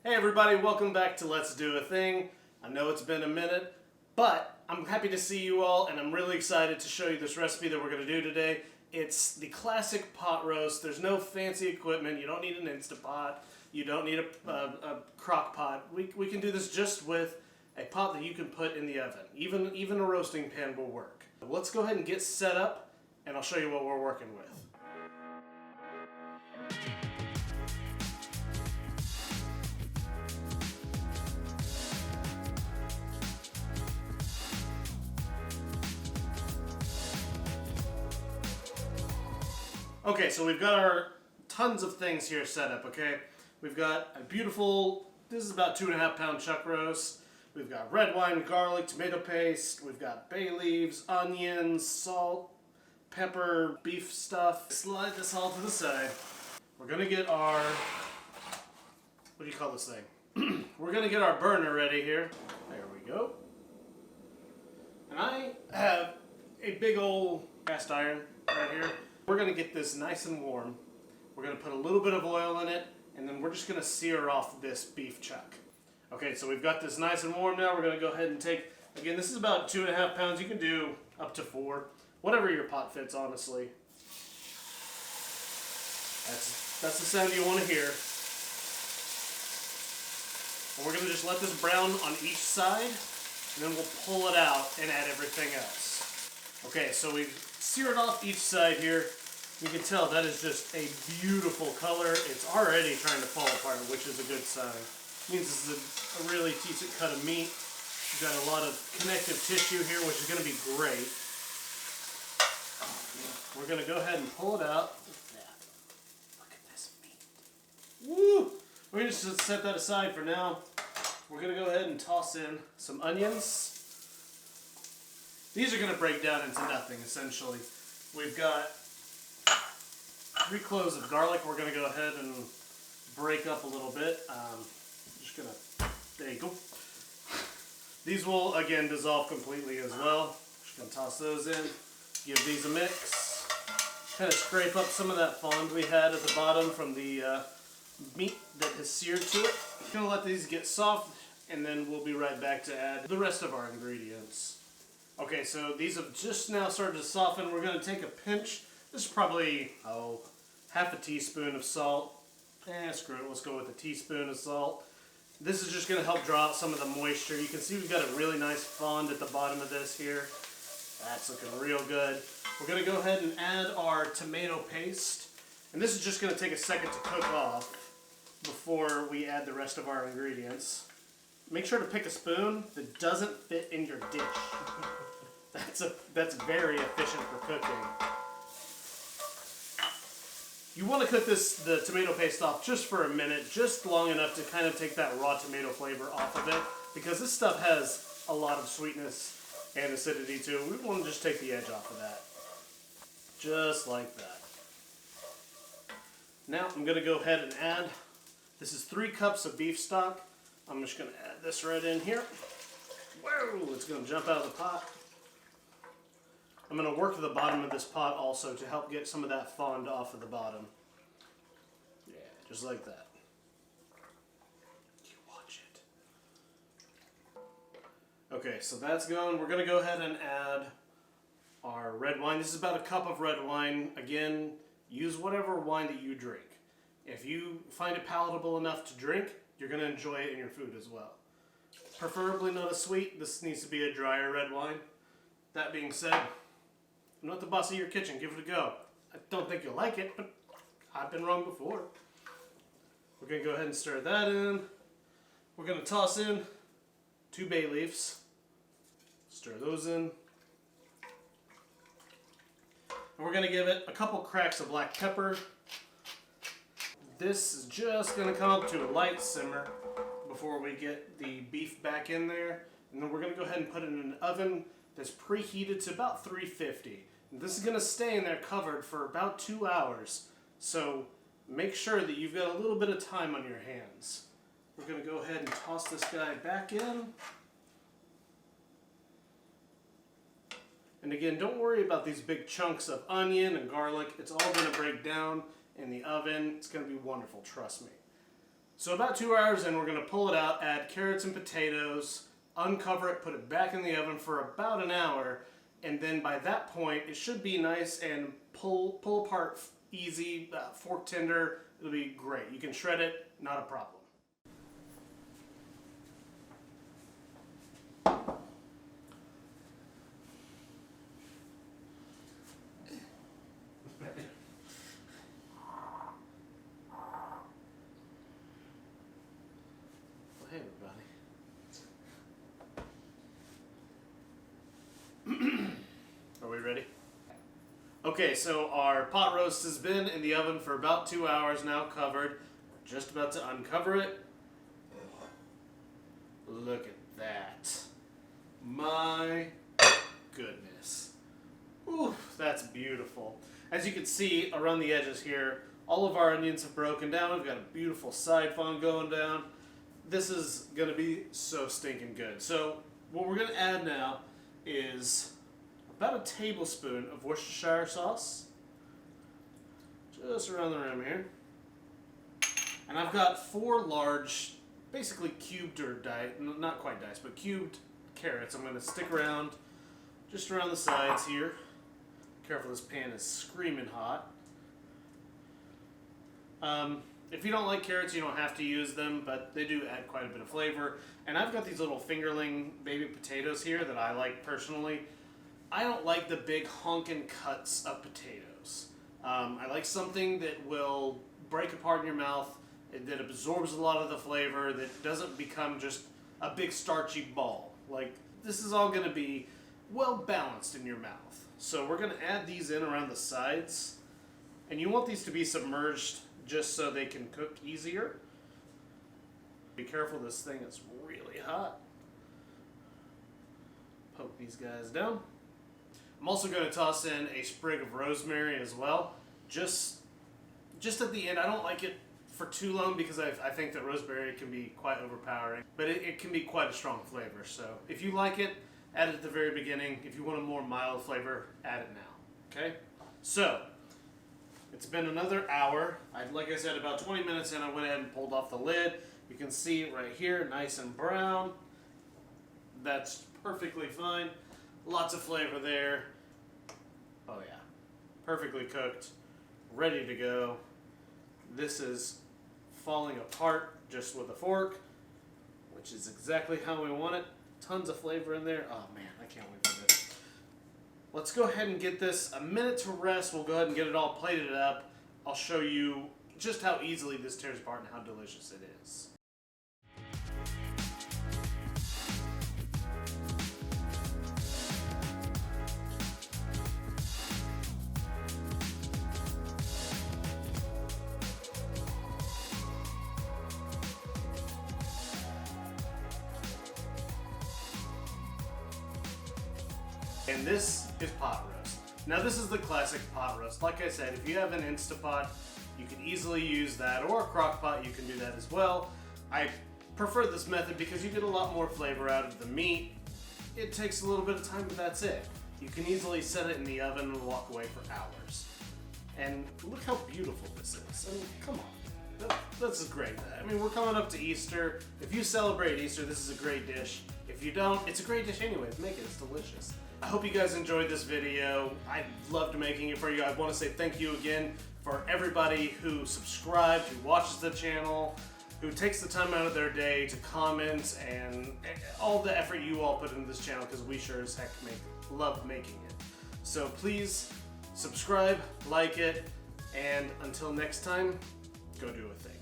Hey everybody, welcome back to Let's Do a Thing. I know it's been a minute, but I'm happy to see you all, and I'm really excited to show you this recipe that we're going to do today. It's the classic pot roast. There's no fancy equipment. You don't need an Instapot. You don't need a crock pot. We can do this just with a pot that you can put in the oven. Even a roasting pan will work. Let's go ahead and get set up, and I'll show you what we're working with. Okay, so we've got our tons of things here set up, okay? We've got a beautiful, this is about 2.5 pound chuck roast. We've got red wine, garlic, tomato paste. We've got bay leaves, onions, salt, pepper, beef stuff. Slide this all to the side. We're gonna get our, what do you call this thing? We're gonna get our burner ready here. There we go. And I have a big old cast iron right here. We're going to get this nice and warm. We're going to put a little bit of oil in it, and then we're just going to sear off this beef chuck. Okay, so we've got this nice and warm now. We're going to go ahead and take, again, this is about 2.5 pounds. You can do up to 4, whatever your pot fits, honestly. That's the sound you want to hear. And we're going to just let this brown on each side, and then we'll pull it out and add everything else. Okay, so we've seared off each side here. You can tell that is just a beautiful color. It's already trying to fall apart, which is a good sign. It means this is a really decent cut of meat. You've got a lot of connective tissue here, which is going to be great. We're going to go ahead and pull it out. Look at that. Look at this meat. Woo! We're going to just set that aside for now. We're going to go ahead and toss in some onions. These are going to break down into nothing, essentially. We've got 3 cloves of garlic. We're going to go ahead and break up a little bit. Just going to, there you go. These will, again, dissolve completely as well. Just going to toss those in, give these a mix. Kind of scrape up some of that fond we had at the bottom from the meat that has seared to it. Going to let these get soft, and then we'll be right back to add the rest of our ingredients. Okay, so these have just now started to soften. We're going to take a pinch. This is probably, half a teaspoon of salt. Screw it. Let's go with a teaspoon of salt. This is just going to help draw out some of the moisture. You can see we've got a really nice fond at the bottom of this here. That's looking real good. We're going to go ahead and add our tomato paste. And this is just going to take a second to cook off before we add the rest of our ingredients. Make sure to pick a spoon that doesn't fit in your dish. That's very efficient for cooking. You want to cook the tomato paste off just for a minute, just long enough to kind of take that raw tomato flavor off of it, because this stuff has a lot of sweetness and acidity too. We want to just take the edge off of that. Just like that. Now I'm going to go ahead and add, this is 3 cups of beef stock. I'm just going to add this right in here. Whoa, it's going to jump out of the pot. I'm going to work to the bottom of this pot also to help get some of that fond off of the bottom. Yeah, just like that. You watch it. Okay, so that's going. We're going to go ahead and add our red wine. This is about a cup of red wine. Again, use whatever wine that you drink. If you find it palatable enough to drink, you're going to enjoy it in your food as well. Preferably not a sweet. This needs to be a drier red wine. That being said, I'm not the boss of your kitchen. Give it a go. I don't think you'll like it, but I've been wrong before. We're going to go ahead and stir that in. We're going to toss in 2 bay leaves. Stir those in. And we're going to give it a couple cracks of black pepper. This is just going to come up to a light simmer before we get the beef back in there. And then we're going to go ahead and put it in an oven that's preheated to about 350. And this is going to stay in there covered for about 2 hours. So make sure that you've got a little bit of time on your hands. We're going to go ahead and toss this guy back in. And again, don't worry about these big chunks of onion and garlic. It's all going to break down in the oven. It's going to be wonderful, trust me. So about 2 hours in, we're going to pull it out, add carrots and potatoes, uncover it, put it back in the oven for about an hour, and then by that point, it should be nice and pull apart easy, fork tender. It'll be great. You can shred it, not a problem. Hey everybody. Are we ready? Okay, so our pot roast has been in the oven for about 2 hours now, covered. We're just about to uncover it. Look at that. My goodness. Ooh, that's beautiful. As you can see around the edges here, all of our onions have broken down. We've got a beautiful side fun going down. This is gonna be so stinking good. So what we're gonna add now is about a tablespoon of Worcestershire sauce, just around the rim here. And I've got 4 large, basically cubed or not quite diced, but cubed carrots. I'm gonna stick around, just around the sides here. Careful, this pan is screaming hot. If you don't like carrots, you don't have to use them, but they do add quite a bit of flavor. And I've got these little fingerling baby potatoes here that I like personally. I don't like the big honkin' cuts of potatoes. I like something that will break apart in your mouth, that absorbs a lot of the flavor, that doesn't become just a big starchy ball. Like, this is all gonna be well balanced in your mouth. So we're gonna add these in around the sides, and you want these to be submerged just so they can cook easier. Be careful, this thing is really hot. Poke these guys down. I'm also going to toss in a sprig of rosemary as well. Just at the end. I don't like it for too long because I think that rosemary can be quite overpowering, but it can be quite a strong flavor. So if you like it, add it at the very beginning. If you want a more mild flavor, add it now. Okay? So it's been another hour. Like I said, about 20 minutes in, I went ahead and pulled off the lid. You can see it right here, nice and brown. That's perfectly fine. Lots of flavor there. Oh yeah, perfectly cooked, ready to go. This is falling apart just with a fork, which is exactly how we want it. Tons of flavor in there. Oh man, I can't wait for this. Let's go ahead and get this a minute to rest. We'll go ahead and get it all plated up. I'll show you just how easily this tears apart and how delicious it is. And this is pot roast. Now this is the classic pot roast. Like I said, if you have an Instapot, you can easily use that, or a crock pot, you can do that as well. I prefer this method because you get a lot more flavor out of the meat. It takes a little bit of time, but that's it. You can easily set it in the oven and walk away for hours. And look how beautiful this is. I mean, come on. This is great. I mean, we're coming up to Easter. If you celebrate Easter, this is a great dish. If you don't, it's a great dish anyways. Make it, it's delicious. I hope you guys enjoyed this video. I loved making it for you. I want to say thank you again for everybody who subscribed, who watches the channel, who takes the time out of their day to comment, and all the effort you all put into this channel, because we sure as heck love making it. So please subscribe, like it, and until next time, go do a thing.